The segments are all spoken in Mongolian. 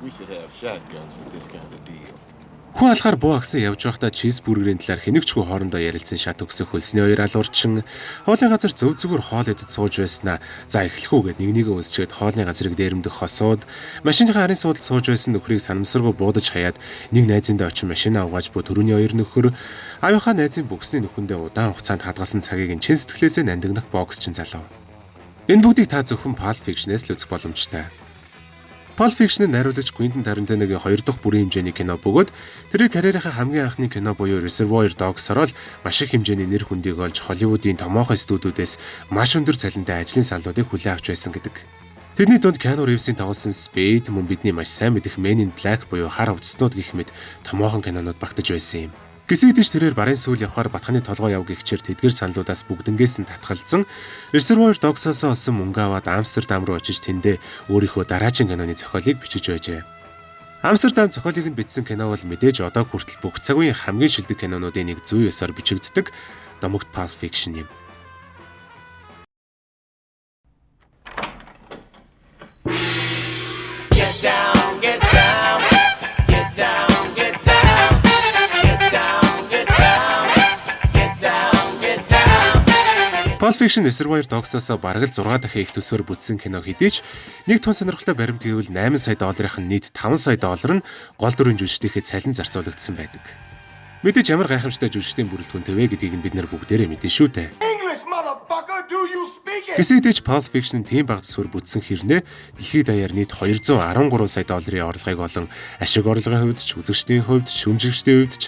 We should have shotguns with this kind of deal. Хүн алхаар буу агсан явж байхдаа чизбүргерийн талаар хэнэгчгүй хоорондоо ярилцсан шат өгсөн хөлсний хоёр алуурчин хоолны газар зөв зүгээр хоол идэж сууж байснаа за эхлэх үү гэд нэгнийгээ өнсчгээд хоолны газрыг дээрэмдэх хосууд машиныхаа арын суудалд сууж байсан нөхрийг санамсаргуу буудаж хаяад нэг найзындаа очин машинаа угааж буй түрүүний хоёр нөхөр аавынхаа найзын бүксний нүхэндээ удаан хугацаанд хадгалсан цагийг чин сэтгэлээсээ нандинах боксчин залуу. Энэ бүгдийг та зөвхөн Pulp Fiction-ээс л үзэх боломжтой. Pulp Fiction-ыг найруулагч Quentin Tarantino-гийн 2 дахь бүрийн хэмжээний кино бөгөөд тэрээр карьерийнхаа хамгийн анхны кино буюу Reservoir Dogs-ороо л маш их хэмжээний нэр хүндийг олж Холливуудын томоохон студиудээс маш өндөр цалинтай ажлын саллуудыг хүлээн авч байсан гэдэг. Тэрний дунд Keanu Reeves-ийн тоглосон Spade, мөн бидний маш сайн мэдэх Men in Black буюу хар хувцснууд гэх мэт томоохон кинонууд багтаж байсан юм. Гэсэн дэш тэрээр барын сүүл явахаар батханы толгой яв гихчээр тэдгэр саналуудаас бүгднгээс нь татгалзсан Reservoir Dogs-оос олсон мөнгө аваад Амстердам руу очиж тэндээ өөрийнхөө дараагийн киноны зохиолыг бичиж байжээ. Амстердам зохиолыг нь бичсэн кино бол мэдээж одоо хүртэл бүх цаг үеийн хамгийн шилдэг кинонуудын нэг зүй ёсоор бичигддэг домогт Pulp Fiction юм. Pulp Fiction Reservoir Dogs-оос бараг л 6 дахин их төсвөр бүтсэн кино хэдий ч нэг тун сонирхолтой баримт гэвэл 8 сая долларын нийт 5 сая доллар нь гол дүрийн жүжигчдийнхээ цалин зарцуулагдсан байдаг. Мэдээж ямар гайхамшигтай жүжигчдийн бүрэлдэхүүнтэй вэ гэдгийг бид нар бүгдээрээ мэдэн шүү дээ. Гэсэн хэдий ч Pulp Fiction тийм бага төсвөр бүтсэн хэрнээ дэлхийд даяар нийт 213 сая долларын орлогыг олон ашиг орлогын хувьд ч үзэгчдийн хувьд ч шүмжигчдийн хувьд ч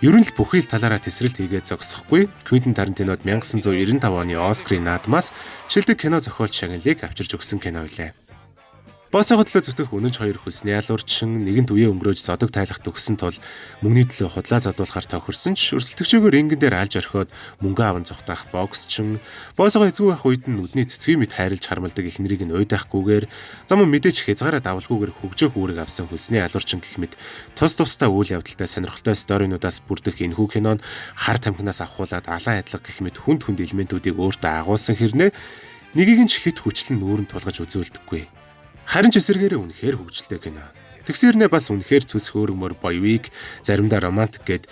ер нь л бүхий л талаараа тесрэлт хийгээд зогсохгүй Quentin Tarantino-д 1995 оны Оскарын наадмаас шилдэг кино зохиолч шагналыг авчирч өгсөн кино билээ. Боосоо хөдлөө зүтгэх үнэнч хоёр хөлсний ялуурчин нэгэнт үеэ өнгөрөөж зодог тайлахт өгсөн тул мөнгөний төлөө худлаа задуулахаар тохирсон ч өрсөлдөгчөөгөө рингэн дээр алж орхиод мөнгө аван зүхтах боксчин боосоо эзгүй байх үед нь нүдний цэцгийн мэт хайрлж хармалдаг эхнэрийг нь уйдахгүйгээр зам мэдээж хязгаараа давалгүйгээр хөгжөөх үүрэг авсан хөлсний ялуурчин гэх мэт тус тустай үйл явдалтай сонирхолтой сторинуудаас бүрдэх энэхүү кинон хар тамхинаас авахуулаад алан адлага гэх мэт хүнд элементүүдийг өөртөө агуулсан хэрнээ нэгийг нь ч хэд хүчлэн нүүрэн тулгаж үзүүлдэггүй. Харин ч эсэргээрээ үнэхээр хөгжилтэй кино. Тэгсэрнээ бас үнэхээр цүс хөөргмөр боевик, заримдаа романтик гэд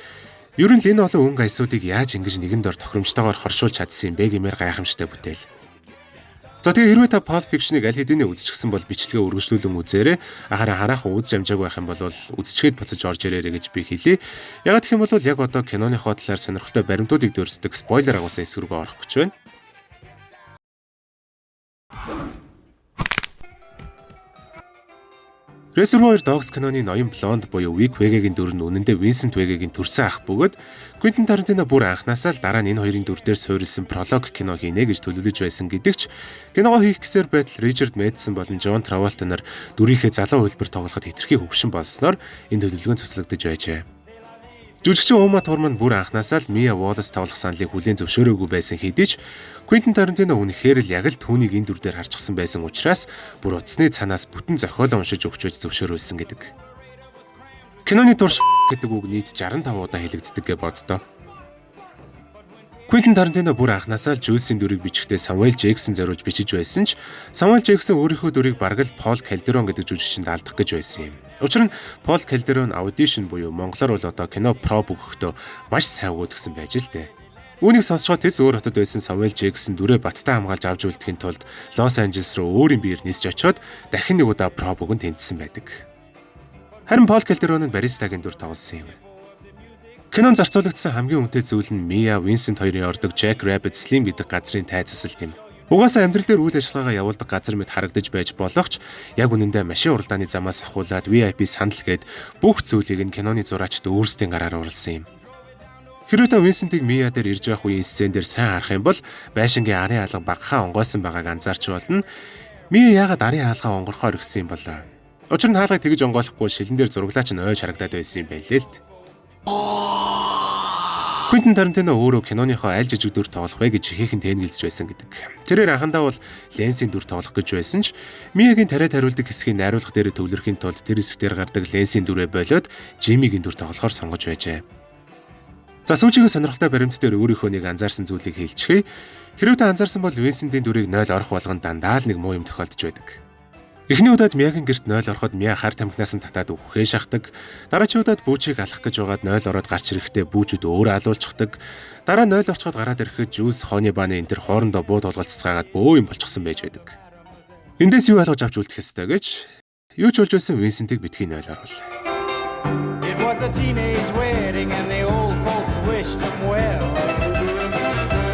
ер нь л энэ олон өнгө аясуудыг яаж ингэж нэгэн дор тохиромжтойгоор хоршуулж чадсан юм бэ гэмээр гайхамшигтай бүтээл. За тэгээ хэрвээ та Pulp Fiction-ыг аль хэдийнэ үзчихсэн бол бичлэгээ үргэлжлүүлэн үзээрэй. Хараахан үзэж амжаагүй байх юм бол үзчихэд буцаж орж ирээрэй гэж би хэлье. Ягаад гэх юм бол яг одоо киноныхоо талаар сонирхолтой баримтуудыг дурддаг спойлер агуулсан эсвэр рүү орох гэж байна. Reservoir Dogs киноны ноён блонд буюу Vic Vega-гийн дүр нь үнэндээ Vincent Vega-гийн төрсөн ах бөгөөд Quentin Tarantino бүр анхнаасаа л дараа нь энэ хоёрын дүр дээр суурилсан пролог кино хийнэ гэж төлөвлөж байсан гэдэг ч киногоо хийх гэсээр байтал Richard Madison болон John Travolta нар дүрийнхээ залуу хөлбөр тоглоход хэтэрхий хөвгшин болсноор энэ төлөвлөгөө цуцлагдаж байжээ. Жүжигчин Uma Thurman бүр анхнаасаа л Mia Wallace тоглох саналыг хүлээн зөвшөөрөөгүй байсан хэдий ч Quentin Tarantino үнэхээр л яг л түүнийг энэ дүр дээр харчихсан байсан учраас бүр утасны цанаас бүтэн зохиолоо уншиж өгч зөвшөөрүүлсэн гэдэг. Киноны турш гэдэг үг нийт 65 удаа хэлэгддэг гэж боддоо. Quentin Tarantino бүр анхнаасаа л Juice-ийн дүрийг бичихдээ Samuel Jackson зориулж бичиж байсан ч Samuel Jackson өөрийнхөө дүрийг бараг л Paul Calderon гэдэг жүжигчинд алдах гэж байсан юм. Учир нь Paul Calderon audition буюу монголоор бол одоо кино про бүгөхдөө маш сайн өгөөдгсөн байж л дээ. Үүнийг сонсцоход тэс өөр хотод байсан Samuel Jackson дүрээ баттай хамгаалж авч үлдэхийн тулд Лос Анжелес руу өөрийн биеэр нисж очиод дахин нэг удаа про бүгөнд тэнцсэн байдаг. Харин Paul Calderon нь баристагийн дүр тоглосон юм. Кинон зарцуулагдсан хамгийн үнэтэй зүйл нь Mia Vincent хоёрын ордог Jack Rabbit Slim гэдэг газрын тай засалт юм. Угаасаа амьдрал дээр үйл ажиллагаагаа явуулдаг газар мэт харагдаж байж болох ч яг үнэндээ машин уралдааны замаас ахуулаад VIP санал гээд бүх зүйлийг нь киноны зураачд өөрсдийн гараар урлсан юм. Хэрвээ та Vincent-ийг Mia дээр ирж байх үеийн сцен дээр сайн харах юм бол байшингийн арын хаалга багахан онгойсон байгааг анзаарч болно. Mia яагаад арын хаалгаа онгорхоор өгсөн юм болоо? Учир нь хаалгыг тэгж онгойлохгүй шилэн дээр зураглаач нь ойж харагдаад байсан юм байлээ л. Quentin Tarantino өөрөө киноныхоо аль жижиг дүр тоглох вэ гэж ихээхэн тэнэгэлж байсан гэдэг. Тэрээр анхандаа бол Ленсийн дүр тоглох гэж байсан ч Миягийн тариад хариулдаг хэсгийг найруулах дээр төвлөрөхийн тулд тэр хэсгээр гардаг Ленсийн дүрээ болоод Жимигийн дүр тоглохоор сонгож байжээ. За сүүчигээ сонирхолтой баримт дээр өөрийнхөө нэг анзаарсан зүйлийг хэлчихье. Хэрвээ та анзаарсан бол Винсентийн дүрийг 0 орох болгон дандаа л нэг муу юм тохиолдож байдаг. Эхний удаад Мягийн гэрт 0 ороход Мя хар тамхинаас нь татаад үхээ шахдаг. Дараагийн удаад Бүүчийг алах гэж байгаад 0 ороод гарч ирэхдээ Бүүчүүд өөрөө алуулчихдаг. Дараа 0 орчход гараад ирэхэд Жүүс Хоны бааны энэ төр хоорондоо бууд толголццгаагаад бөө юм болчихсон байж байдаг. Эндээс юу ойлгож авч үлдэх ёстой гэж юу ч болж байсан Винсентийг битгий 0 оруулаа. It was a teenage wedding and the old folks wished him well.